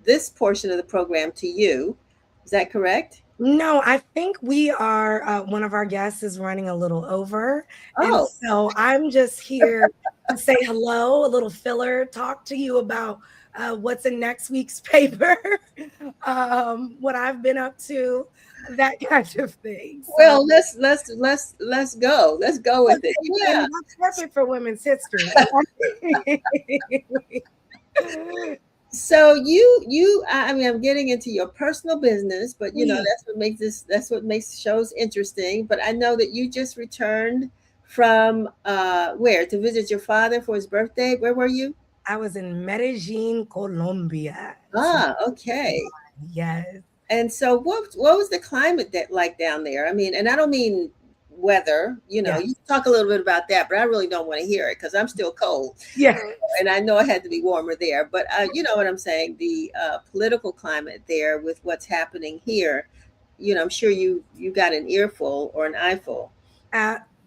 this portion of the program to you. Is that correct? No, I think we are, one of our guests is running a little over. And Oh, so I'm just here to say hello, a little filler, talk to you about what's in next week's paper, what I've been up to, that kind of thing. So, well, let's go. Let's go with it. and Yeah. that's perfect for women's history. So I mean, I'm getting into your personal business, but that's what makes shows interesting. But I know that you just returned from where to visit your father for his birthday. Where were you? I was in Medellin, Colombia. Ah, okay. Yes. And so what was the climate like down there? I mean, and I don't mean weather, Yeah. you talk a little bit about that, but I really don't want to hear it because I'm still cold. Yeah. And I know it had to be warmer there, but you know what I'm saying? The political climate there with what's happening here, I'm sure you got an earful or an eyeful.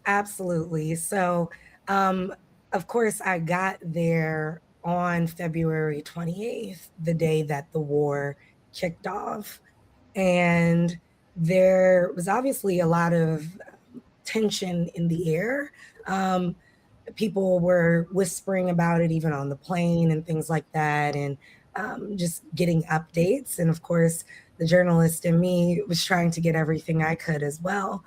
Absolutely. So, of course, I got there on February 28th, the day that the war kicked off. And there was obviously a lot of tension in the air. People were whispering about it even on the plane and things like that, and just getting updates. And of course, the journalist in me was trying to get everything I could as well.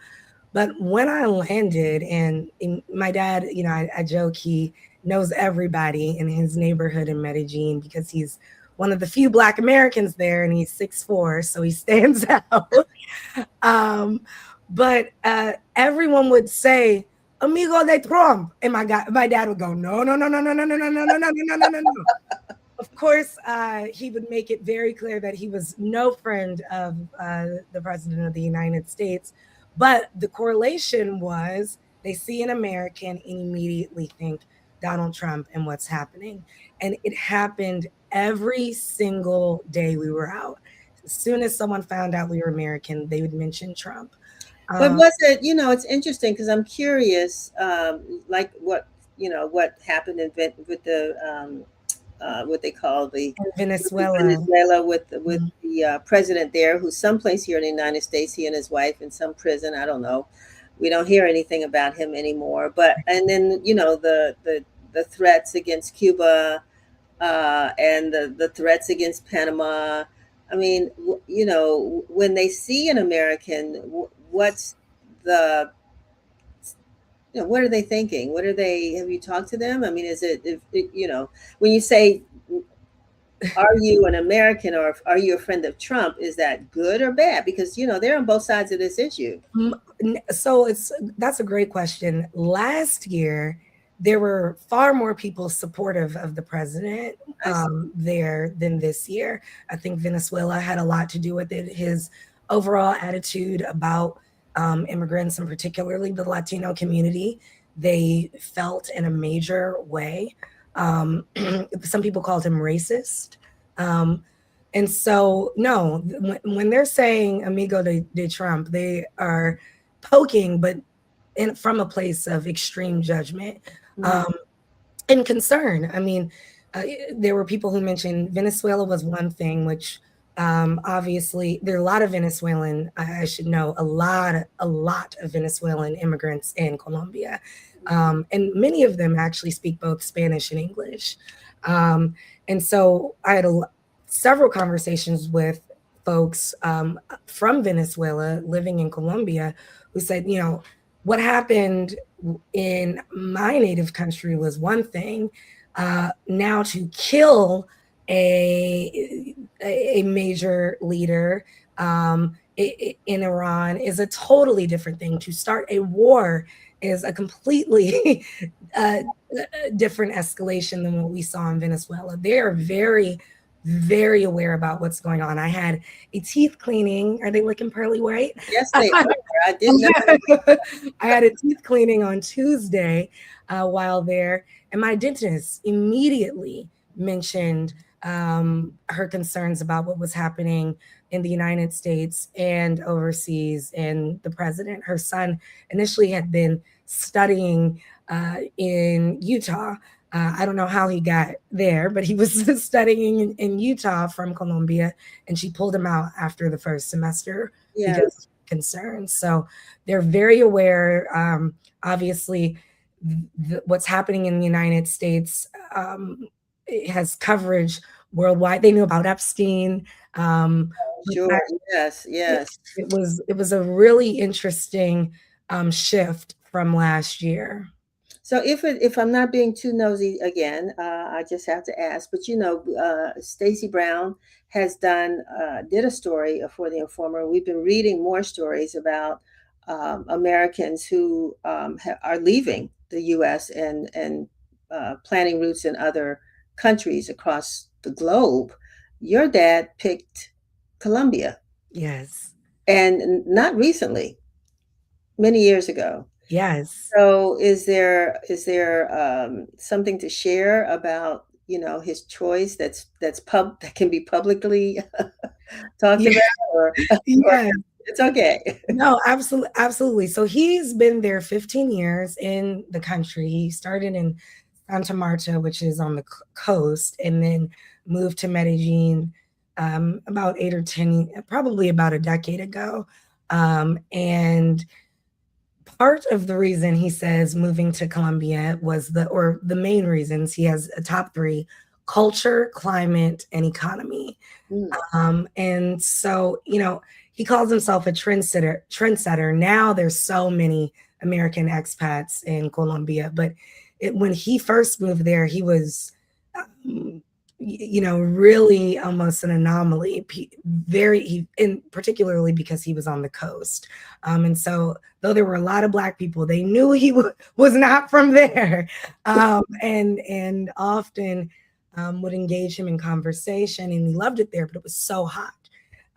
But when I landed, and my dad, I joke he knows everybody in his neighborhood in Medellin because he's one of the few Black Americans there, and he's 6'4", so he stands out. But everyone would say, "Amigo de Trump," and my dad would go, "No, no, no, no, no, no, no, no, no, no, no, no, no, no, no." Of course, he would make it very clear that he was no friend of the president of the United States. But the correlation was they see an American and immediately think Donald Trump and what's happening. And it happened every single day we were out. As soon as someone found out we were American, they would mention Trump. But was it, it's interesting because I'm curious, like what happened with the what they call Venezuela with the president there, who's someplace here in the United States, he and his wife in some prison. I don't know. We don't hear anything about him anymore. But and then the threats against Cuba and the threats against Panama. I mean, when they see an American, what's the what are they thinking? Have you talked to them? I mean, is it, when you say, are you an American or are you a friend of Trump? Is that good or bad? Because, they're on both sides of this issue. So that's a great question. Last year, there were far more people supportive of the president there than this year. I think Venezuela had a lot to do with it. His overall attitude about immigrants and particularly the Latino community, they felt in a major way. Some people called him racist. And so, no, when they're saying amigo de Trump, they are poking, but from a place of extreme judgment and concern. I mean, there were people who mentioned Venezuela was one thing, which Obviously, there are a lot of Venezuelan, I should know, a lot of Venezuelan immigrants in Colombia. And many of them actually speak both Spanish and English. And so I had several conversations with folks from Venezuela living in Colombia who said, you know, what happened in my native country was one thing. Now to kill a major leader in Iran is a totally different thing. To start a war is a completely different escalation than what we saw in Venezuela. They are very, very aware about what's going on. I had a teeth cleaning. Are they looking pearly white? Yes, they are. I didn't know. I had a teeth cleaning on Tuesday while there, and my dentist immediately mentioned her concerns about what was happening in the United States and overseas. And the president, her son, initially had been studying in Utah. I don't know how he got there, but he was studying in Utah from Colombia, and she pulled him out after the first semester Yes. because of concerns. So they're very aware. Obviously, what's happening in the United States it has coverage worldwide. They knew about Epstein. Sure. Yes. Yes. It was a really interesting shift from last year. So if I'm not being too nosy again, I just have to ask. But you know, Stacey Brown has did a story for the Informer. We've been reading more stories about Americans who are leaving the U.S. and planting roots in other countries across the globe. Your dad picked Colombia, Yes. and not recently, many years ago. Yes. So is there something to share about, you know, his choice that can be publicly talked Yeah. about, or Yes. it's okay. No, absolutely, absolutely. So he's been there 15 years in the country. He started in Santa Marta, which is on the coast, and then moved to Medellin about 8 or 10, probably about a decade ago. And part of the reason he says moving to Colombia was the main reasons, he has a top three: culture, climate, and economy. And so, you know, he calls himself a trendsetter. Now there's so many American expats in Colombia, but when he first moved there, he was, you know, really almost an anomaly. And particularly because he was on the coast. And so, though there were a lot of Black people, they knew he was not from there, and often would engage him in conversation, and he loved it there, but it was so hot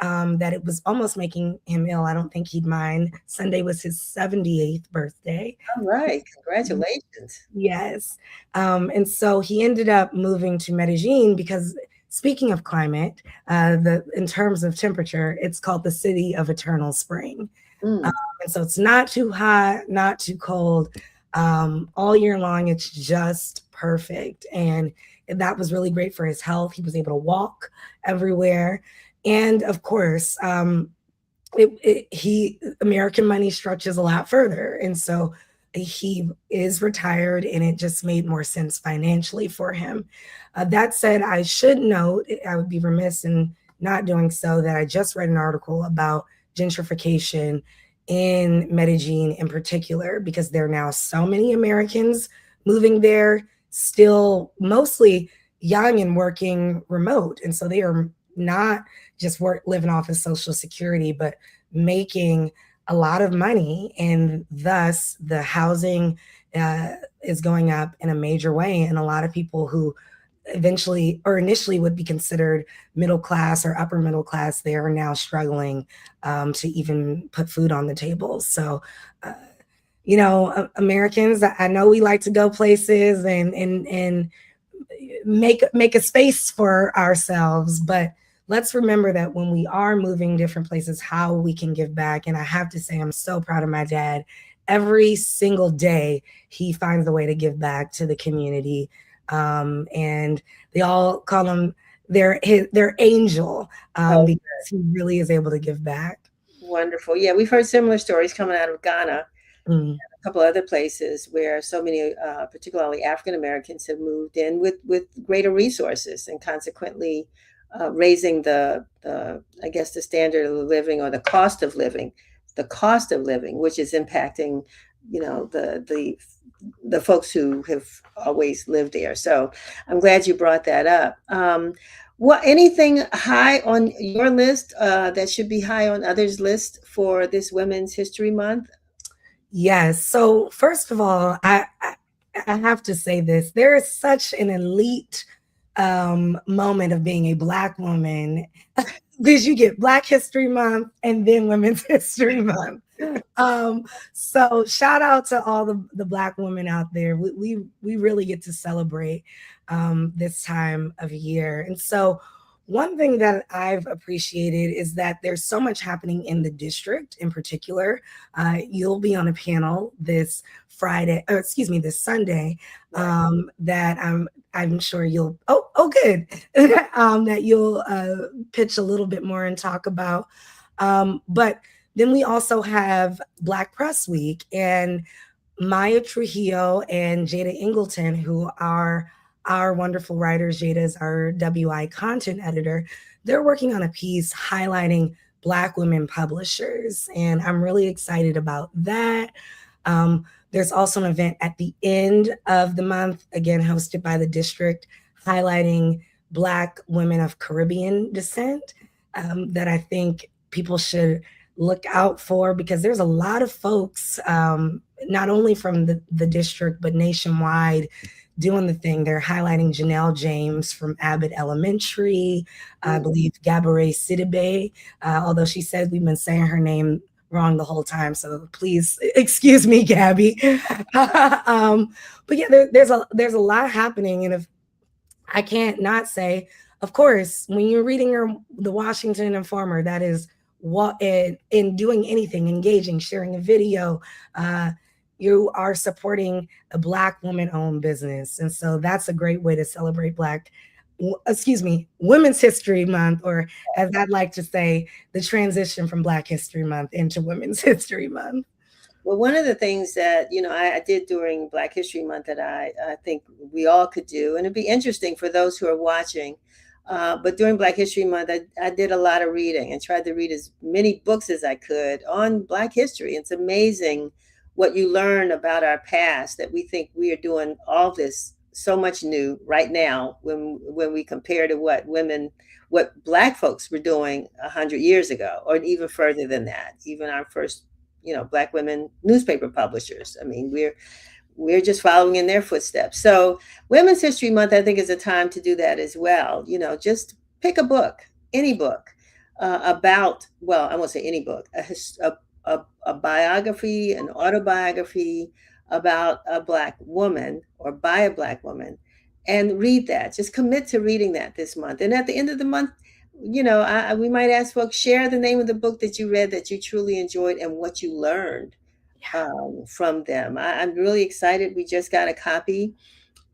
that it was almost making him ill. I don't think he'd mind. Sunday was his 78th birthday. All right, congratulations. Yes. And so he ended up moving to Medellin because, speaking of climate, in terms of temperature, it's called the city of eternal spring. And so it's not too hot, not too cold. All year long, it's just perfect. And that was really great for his health. He was able to walk everywhere. And of course, American money stretches a lot further. And so he is retired, and it just made more sense financially for him. That said, I should note, I would be remiss in not doing so, that I just read an article about gentrification in Medellin in particular, because there are now so many Americans moving there, still mostly young and working remote. And so they are not just living off of Social Security, but making a lot of money, and thus the housing is going up in a major way. And a lot of people who eventually or initially would be considered middle class or upper middle class, they are now struggling to even put food on the table. So, you know, Americans, I know we like to go places and make a space for ourselves, but let's remember that when we are moving different places, how we can give back. And I have to say, I'm so proud of my dad. Every single day, he finds a way to give back to the community. And they all call him their angel, Oh, because he really is able to give back. wonderful. Yeah, we've heard similar stories coming out of Ghana, Mm. a couple other places where so many, particularly African Americans, have moved in with greater resources and consequently raising the I guess the standard of living or the cost of living, which is impacting, the folks who have always lived there. So I'm glad you brought that up. What anything high on your list that should be high on others' list for this Women's History Month? Yes. So first of all, I have to say this. There is such an elite moment of being a Black woman because you get Black History Month and then Women's History Month. Um, so shout out to all the Black women out there. We really get to celebrate this time of year. And so one thing that I've appreciated is that there's so much happening in the district in particular. You'll be on a panel this Friday, or excuse me, this Sunday, that I'm sure you'll good that you'll pitch a little bit more and talk about. But then we also have Black Press Week, and Maya Trujillo and Jada Ingleton, who are our wonderful writers. Jada is our WI content editor. They're working on a piece highlighting Black women publishers, and I'm really excited about that. There's also an event at the end of the month, again hosted by the district, highlighting Black women of Caribbean descent, that I think people should look out for, because there's a lot of folks, not only from the district, but nationwide, doing the thing. They're highlighting Janelle James from Abbott Elementary, I believe Gabourey Sidibe, although she said we've been saying her name wrong the whole time, so please excuse me, Gabby. But yeah, there's a lot happening, and if I can't not say, of course, when you're reading the Washington Informer, that is what in doing anything, engaging, sharing a video, you are supporting a Black woman-owned business, and so that's a great way to celebrate Women's History Month, or as I'd like to say, the transition from Black History Month into Women's History Month. Well, one of the things that, I did during Black History Month that I think we all could do, and it'd be interesting for those who are watching, but during Black History Month, I did a lot of reading and tried to read as many books as I could on Black history. It's amazing what you learn about our past, that we think we are doing all this so much new right now when we compare to what Black folks were doing 100 years ago, or even further than that. Even our first Black women newspaper publishers. I mean, we're just following in their footsteps. So Women's History Month, I think, is a time to do that as well. Just pick a book, any book, about, well, I won't say any book, a biography, an autobiography about a Black woman or by a Black woman, and read that. Just commit to reading that this month. And at the end of the month, we might ask folks, share the name of the book that you read that you truly enjoyed and what you learned from them. I'm really excited. We just got a copy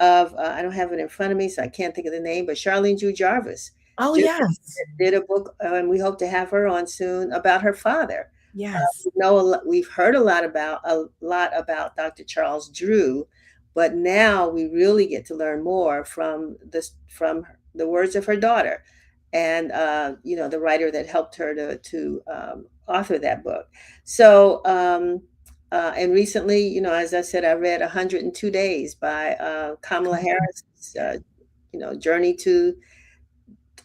of, I don't have it in front of me, so I can't think of the name, but Charlene Drew Jarvis. Oh, yes. Did a book, and we hope to have her on soon, about her father. Yes. We've heard a lot about Dr. Charles Drew, but now we really get to learn more from the words of her daughter, and the writer that helped her to author that book. So and recently, as I said, I read 102 Days by Kamala Harris's journey to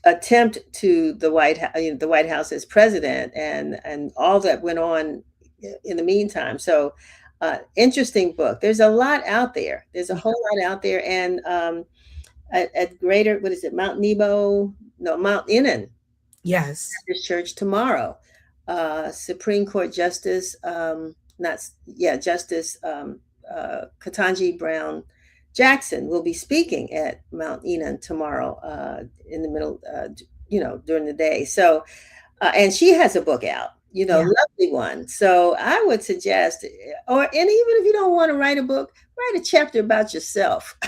attempt to the White House as president, and all that went on in the meantime. So interesting book. There's a lot out there. There's a whole lot out there, and at Greater, what is it, Mount Inon. Yes. Baptist Church tomorrow. Supreme Court Justice, Justice Ketanji Brown Jackson will be speaking at Mount Inon tomorrow in the middle, during the day. So, and she has a book out, lovely one. So I would suggest, and even if you don't want to write a book, write a chapter about yourself.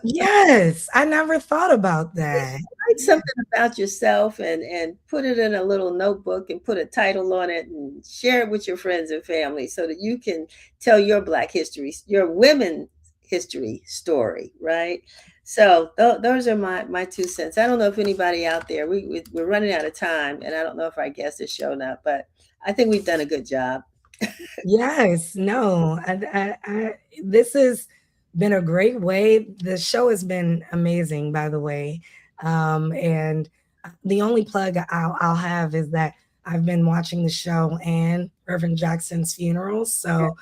Yes, I never thought about that. Write something about yourself and put it in a little notebook and put a title on it and share it with your friends and family so that you can tell your Black history, your women history story, right? So those are my 2 cents. I don't know if anybody out there, we're running out of time, and I don't know if our guest has shown up, but I think we've done a good job. Yes, no, this has been a great way. The show has been amazing, by the way. And the only plug I'll have is that I've been watching the show and Reverend Jackson's funeral. So,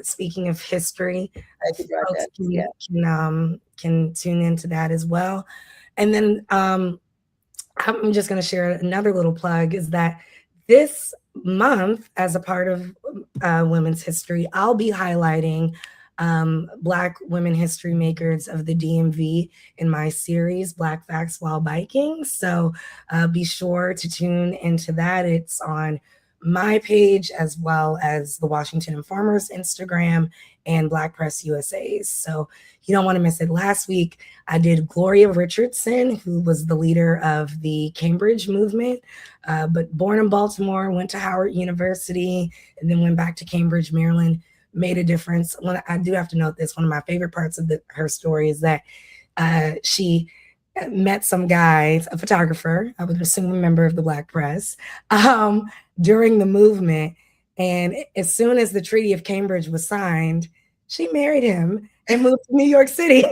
speaking of history, Glad you brought folks that. Yeah. can tune into that as well. And then I'm just going to share another little plug is that this month, as a part of Women's History, I'll be highlighting Black women history makers of the DMV in my series, Black Facts While Biking. So be sure to tune into that. It's on my page as well as the Washington Informer's Instagram and Black Press USA's. So you don't want to miss it. Last week, I did Gloria Richardson, who was the leader of the Cambridge movement, but born in Baltimore, went to Howard University, and then went back to Cambridge, Maryland, made a difference. I do have to note this. One of my favorite parts of her story is that she met some guy, a photographer, I would assume a member of the Black Press, during the movement. And as soon as the Treaty of Cambridge was signed, she married him and moved to New York City.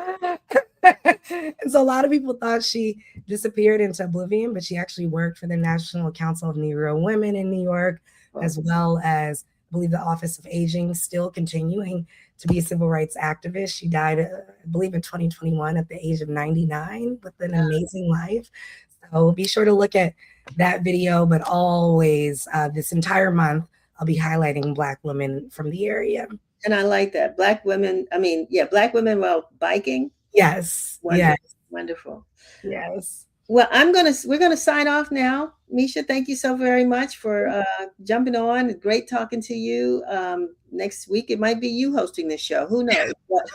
And so a lot of people thought she disappeared into oblivion, but she actually worked for the National Council of Negro Women in New York, as well as, I believe, the Office of Aging, still continuing to be a civil rights activist. She died, I believe, in 2021 at the age of 99 with an amazing life. So be sure to look at that video, but always this entire month, I'll be highlighting Black women from the area. And I like that. Black women, Black women while biking. Yes. Wonderful. Yes. Wonderful. Yes. Well, we're gonna sign off now. Misha, thank you so very much for jumping on. Great talking to you. Next week it might be you hosting the show. Who knows? But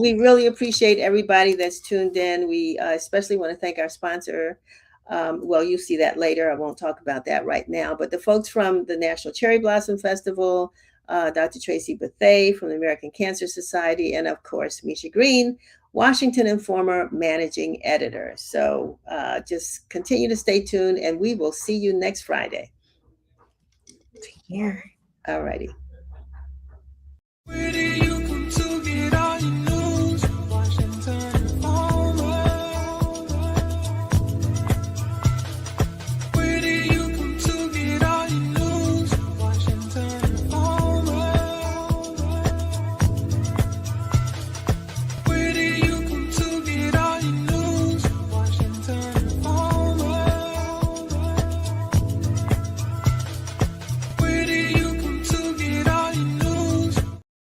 we really appreciate everybody that's tuned in. We especially want to thank our sponsor. Well, you'll see that later. I won't talk about that right now. But the folks from the National Cherry Blossom Festival, Dr. Traci Bethea from the American Cancer Society, and of course, Misha Green, Washington Informer managing editor. So just continue to stay tuned, and we will see you next Friday. Yeah. All righty. Where do you come to?